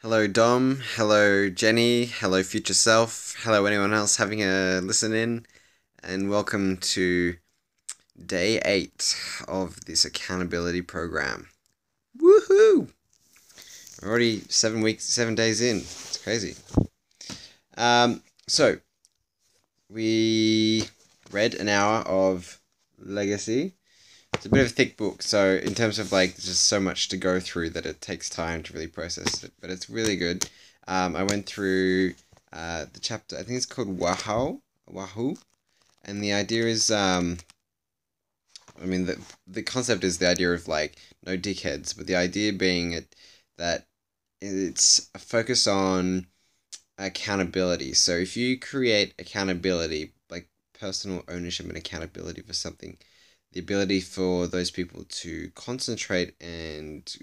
Hello, Dom. Hello, Jenny. Hello, future self. Hello, anyone else having a listen in. And welcome to day 8 of this accountability program. Woohoo! We're already 7 weeks, 7 days in. It's crazy. So, we read an hour of Legacy. It's a bit of a thick book, so in terms of like just so much to go through that it takes time to really process it, but it's really good. I went through the chapter. I think it's called Wahoo, and the idea is the concept is the idea of like no dickheads, but the idea being that it's a focus on accountability. So if you create accountability, like personal ownership and accountability for something, the ability for those people to concentrate and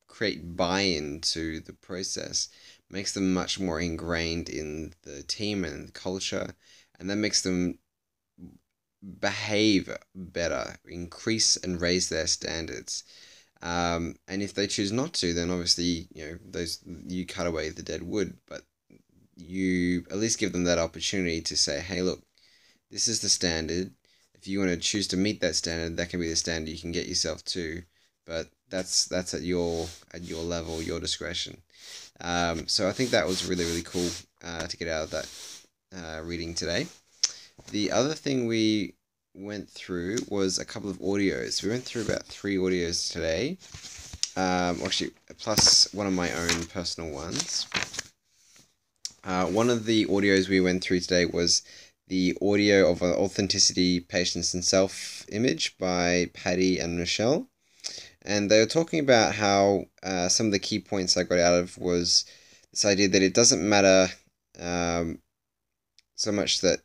create buy-in to the process makes them much more ingrained in the team and the culture, and that makes them behave better, increase and raise their standards. And if they choose not to, then obviously those you cut away the dead wood, but you at least give them that opportunity to say, hey, look, this is the standard. If you want to choose to meet that standard, that can be the standard you can get yourself to, but that's at your level, your discretion. So I think that was really really cool to get out of that reading today. The other thing we went through was a couple of audios. We went through about 3 audios today. Actually, plus one of my own personal ones. One of the audios we went through today was the audio of Authenticity, Patience and Self-Image by Patty and Michelle. And they were talking about how some of the key points I got out of was this idea that it doesn't matter so much that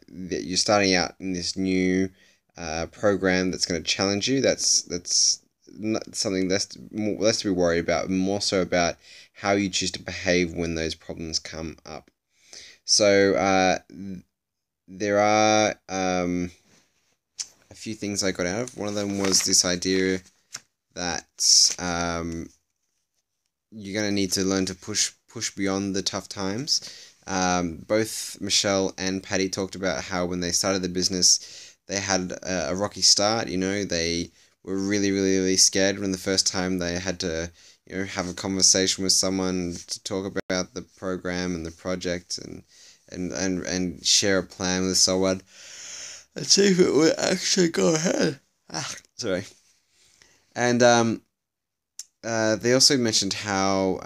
you're starting out in this new program that's going to challenge you. That's not something less to be worried about, more so about how you choose to behave when those problems come up. So there are a few things I got out of. One of them was this idea that you're going to need to learn to push beyond the tough times. Both Michelle and Patty talked about how when they started the business, they had a rocky start. They were really, really, really scared when the first time they had to, have a conversation with someone to talk about the program and the project and share a plan with someone and see if it would actually go ahead. Sorry. And they also mentioned how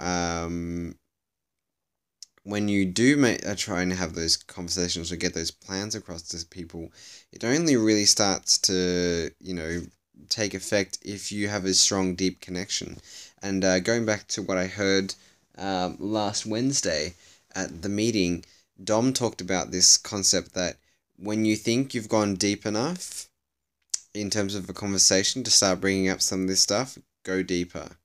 when you do try and have those conversations or get those plans across to people, it only really starts to, take effect if you have a strong, deep connection. And going back to what I heard last Wednesday at the meeting, Dom talked about this concept that when you think you've gone deep enough in terms of a conversation to start bringing up some of this stuff, go deeper.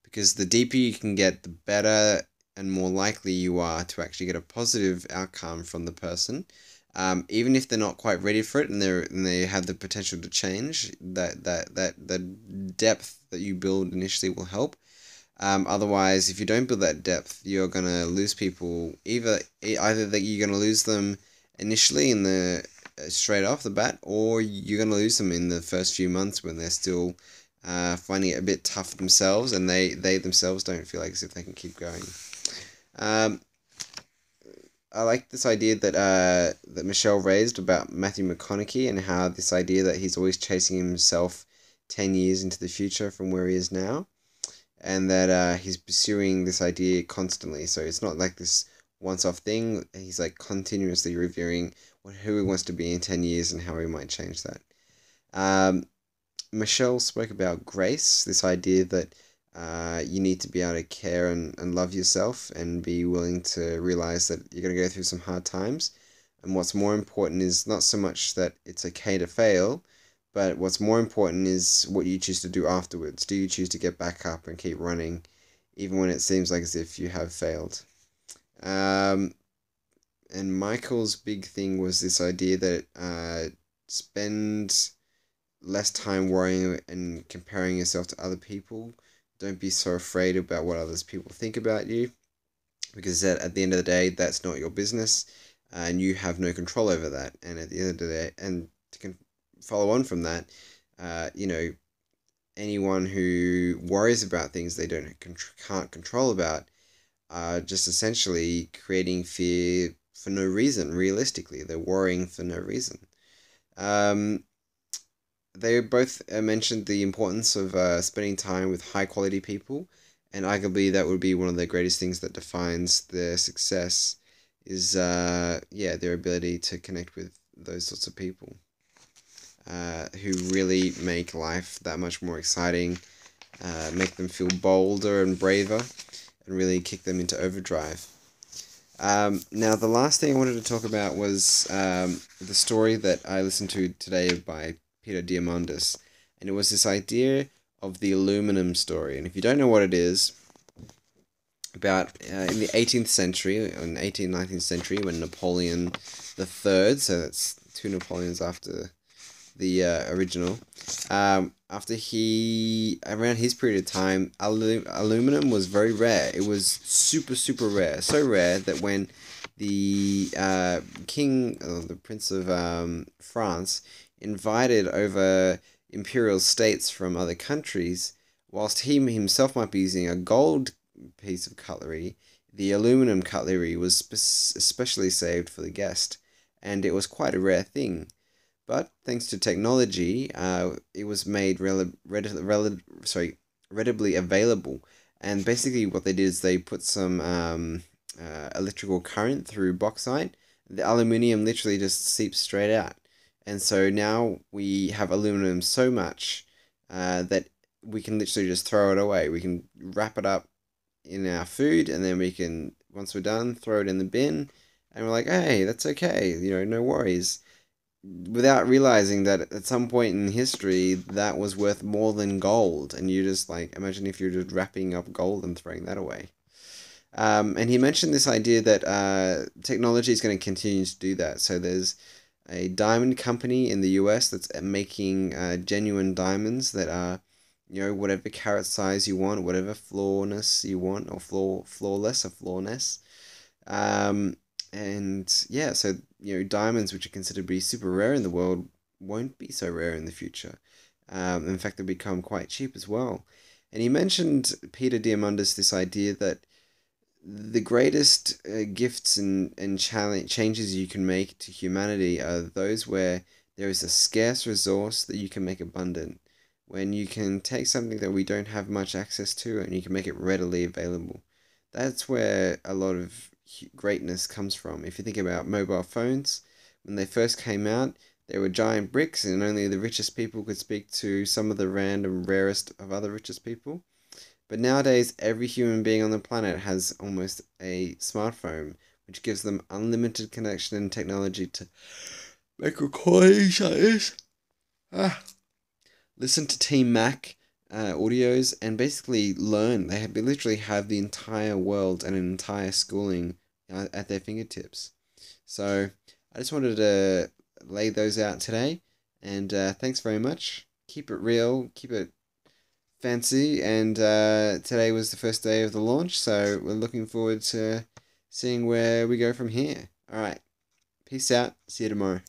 Because the deeper you can get, the better and more likely you are to actually get a positive outcome from the person. Even if they're not quite ready for it and they have the potential to change, that depth that you build initially will help. Otherwise, if you don't build that depth, you're gonna lose people. Either that you're gonna lose them initially in the straight off the bat, or you're gonna lose them in the first few months when they're still finding it a bit tough themselves, and they themselves don't feel like as if they can keep going. I like this idea that Michelle raised about Matthew McConaughey and how this idea that he's always chasing himself 10 years into the future from where he is now, and that he's pursuing this idea constantly. So it's not like this once-off thing. He's like continuously reviewing who he wants to be in 10 years and how he might change that. Michelle spoke about grace, this idea that you need to be able to care and love yourself and be willing to realize that you're going to go through some hard times. And what's more important is not so much that it's okay to fail, but what's more important is what you choose to do afterwards. Do you choose to get back up and keep running, even when it seems like as if you have failed? And Michael's big thing was this idea that spend less time worrying and comparing yourself to other people. Don't be so afraid about what others people think about you, because at the end of the day, that's not your business, and you have no control over that. And at the end of the day, and follow on from that, you know, anyone who worries about things they can't control about are just essentially creating fear for no reason. Realistically, they're worrying for no reason. Um, they both mentioned the importance of spending time with high quality people, and arguably that would be one of the greatest things that defines their success is yeah, their ability to connect with those sorts of people who really make life that much more exciting, make them feel bolder and braver, and really kick them into overdrive. Now, the last thing I wanted to talk about was the story that I listened to today by Peter Diamandis, and it was this idea of the aluminum story. And if you don't know what it is, about in the 18th century, in 18th, 19th century, when Napoleon the Third, so that's two Napoleons after the original, after he, around his period of time, aluminum was very rare. It was super, super rare. So rare that when the king, the Prince of France, invited over imperial states from other countries, whilst he himself might be using a gold piece of cutlery, the aluminum cutlery was especially saved for the guest, and it was quite a rare thing. But thanks to technology, it was made readily available. And basically, what they did is they put some electrical current through bauxite. The aluminium literally just seeps straight out. And so now we have aluminum so much that we can literally just throw it away. We can wrap it up in our food, and then we can, once we're done, throw it in the bin. And we're like, hey, that's okay, no worries, without realizing that at some point in history that was worth more than gold. And you just like imagine if you're just wrapping up gold and throwing that away. And he mentioned this idea that technology is going to continue to do that. So there's a diamond company in the US that's making genuine diamonds that are, whatever carat size you want, whatever flawness you want, or flawless or flawness. And yeah, so diamonds, which are considered to be super rare in the world, won't be so rare in the future. In fact, they'll become quite cheap as well. And he mentioned, Peter Diamandis, this idea that the greatest gifts and changes you can make to humanity are those where there is a scarce resource that you can make abundant. When you can take something that we don't have much access to and you can make it readily available. That's where a lot of greatness comes from. If you think about mobile phones, when they first came out, they were giant bricks and only the richest people could speak to some of the random rarest of other richest people. But nowadays, every human being on the planet has almost a smartphone, which gives them unlimited connection and technology to make recordings like this. Listen to Team Mac audios and basically learn. They literally have the entire world and an entire schooling at their fingertips. So I just wanted to lay those out today, and thanks very much. Keep it real, keep it fancy, and today was the first day of the launch, so we're looking forward to seeing where we go from here. Alright, peace out, see you tomorrow.